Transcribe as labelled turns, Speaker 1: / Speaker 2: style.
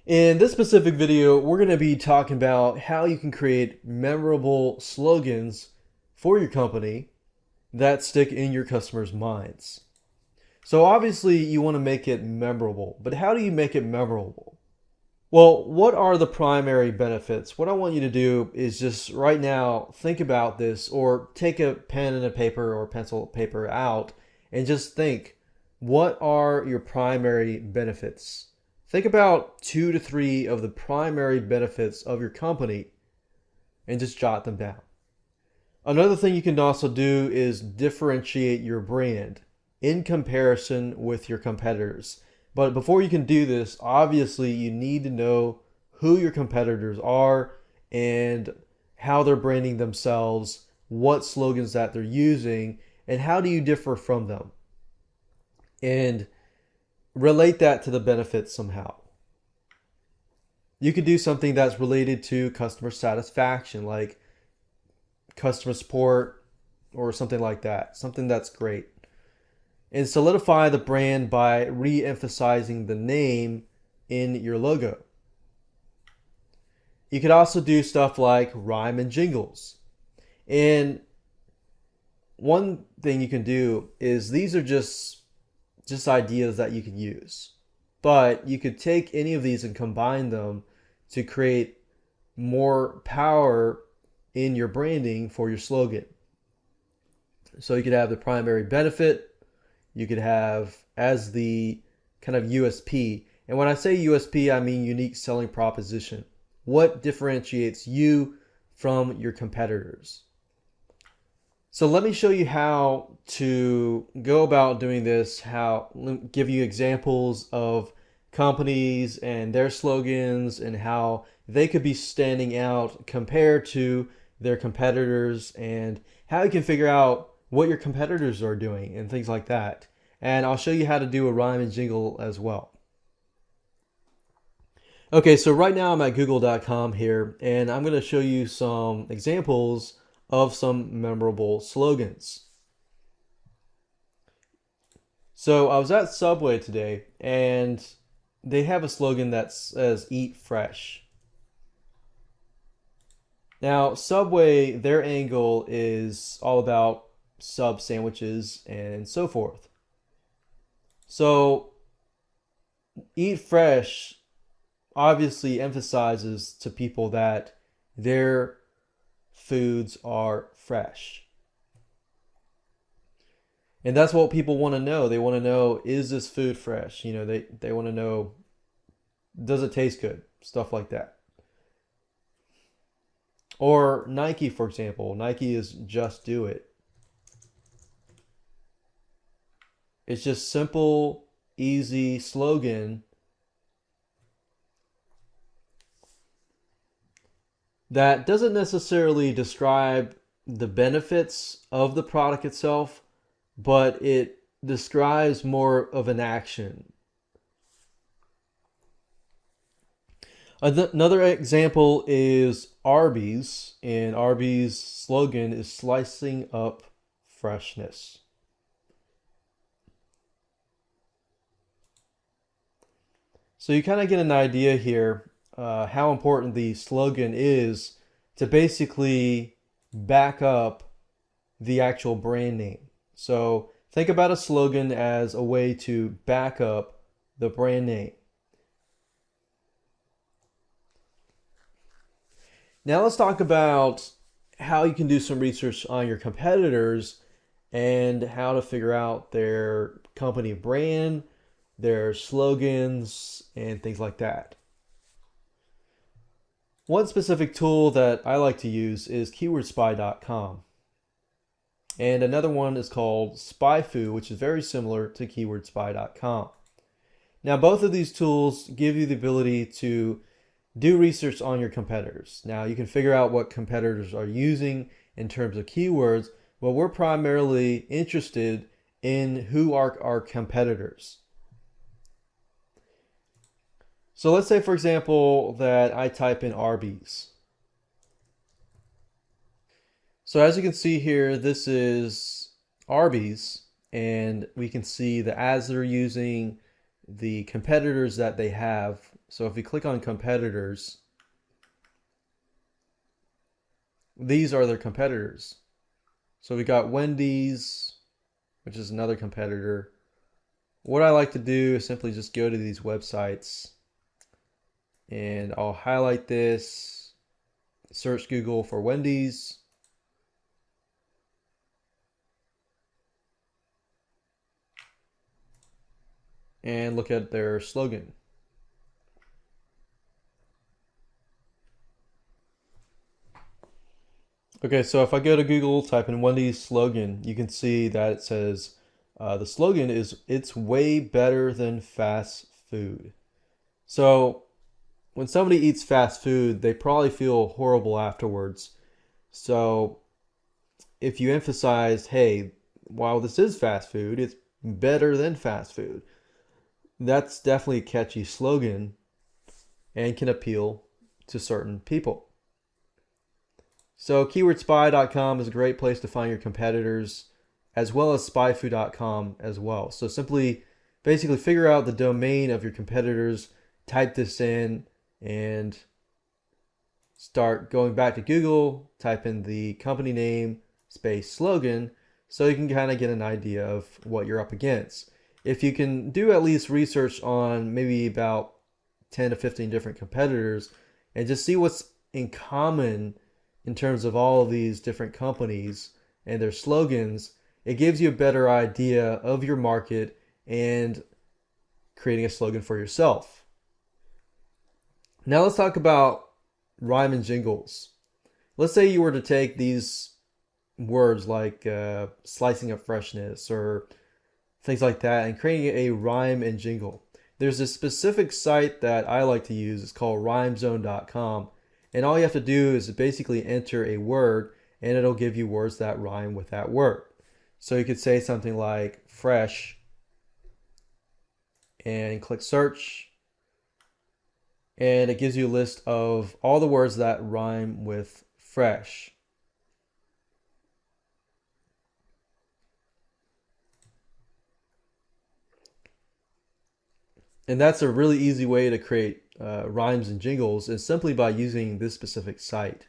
Speaker 1: In this specific video, we're going to be talking about how you can create memorable slogans for your company that stick in your customers' minds. So obviously you want to make it memorable, but how do you make it memorable? Well, what are the primary benefits? What I want you to do is just right now think about this, or take a pen and a paper or pencil paper out and just think, what are your primary benefits? Think about 2 to 3 of the primary benefits of your company and just jot them down. Another thing you can also do is differentiate your brand in comparison with your competitors. But before you can do this, obviously you need to know who your competitors are and how they're branding themselves, what slogans that they're using, and how do you differ from them. And relate that to the benefits somehow. You could do something that's related to customer satisfaction, like customer support or something like that, something that's great. And solidify the brand by re-emphasizing the name in your logo. You could also do stuff like rhyme and jingles. And one thing you can do is, these are just ideas that you could use. But you could take any of these and combine them to create more power in your branding for your slogan. So you could have the primary benefit, you could have as the kind of USP. And when I say USP, I mean unique selling proposition. What differentiates you from your competitors? So let me show you how to go about doing this, give you examples of companies and their slogans and how they could be standing out compared to their competitors, and how you can figure out what your competitors are doing and things like that. And I'll show you how to do a rhyme and jingle as well. Okay, so right now I'm at google.com here, and I'm going to show you some examples of some memorable slogans. So I was at Subway today, and they have a slogan that says "Eat Fresh." Now, Subway, their angle is all about sub sandwiches and so forth. So, Eat Fresh obviously emphasizes to people that their foods are fresh. And that's what people want to know. They want to know, is this food fresh? You know, they want to know, does it taste good? Stuff like that. Or Nike, for example. Nike is "Just Do It." It's just simple, easy slogan that doesn't necessarily describe the benefits of the product itself, but it describes more of an action. Another example is Arby's, and Arby's slogan is "Slicing Up Freshness." So you kind of get an idea here how important the slogan is to basically back up the actual brand name. So think about a slogan as a way to back up the brand name. Now let's talk about how you can do some research on your competitors and how to figure out their company brand, their slogans, and things like that. One specific tool that I like to use is keywordspy.com. And another one is called SpyFu, which is very similar to keywordspy.com. Now, both of these tools give you the ability to do research on your competitors. Now, you can figure out what competitors are using in terms of keywords, but we're primarily interested in who are our competitors. So let's say, for example, that I type in Arby's. So as you can see here, this is Arby's, and we can see the ads they're using, the competitors that they have So if we click on competitors, these are their competitors. So we got Wendy's, which is another competitor. What I like to do is simply just go to these websites and I'll highlight this, search Google for Wendy's. And look at their slogan. Okay, so if I go to Google, type in Wendy's slogan, you can see that it says the slogan is "It's way better than fast food." So when somebody eats fast food, they probably feel horrible afterwards. So if you emphasize, hey, while this is fast food, it's better than fast food, that's definitely a catchy slogan and can appeal to certain people. So keywordspy.com is a great place to find your competitors, as well as spyfu.com as well. So simply basically figure out the domain of your competitors, type this in, and start going back to Google, type in the company name, space slogan, so you can kind of get an idea of what you're up against. If you can do at least research on maybe about 10 to 15 different competitors and just see what's in common in terms of all of these different companies and their slogans, it gives you a better idea of your market and creating a slogan for yourself. Now let's talk about rhyme and jingles. Let's say you were to take these words like slicing of freshness or things like that and creating a rhyme and jingle. There's a specific site that I like to use. It's called rhymezone.com. And all you have to do is basically enter a word and it'll give you words that rhyme with that word. So you could say something like fresh and click search. And it gives you a list of all the words that rhyme with fresh. And that's a really easy way to create rhymes and jingles is simply by using this specific site.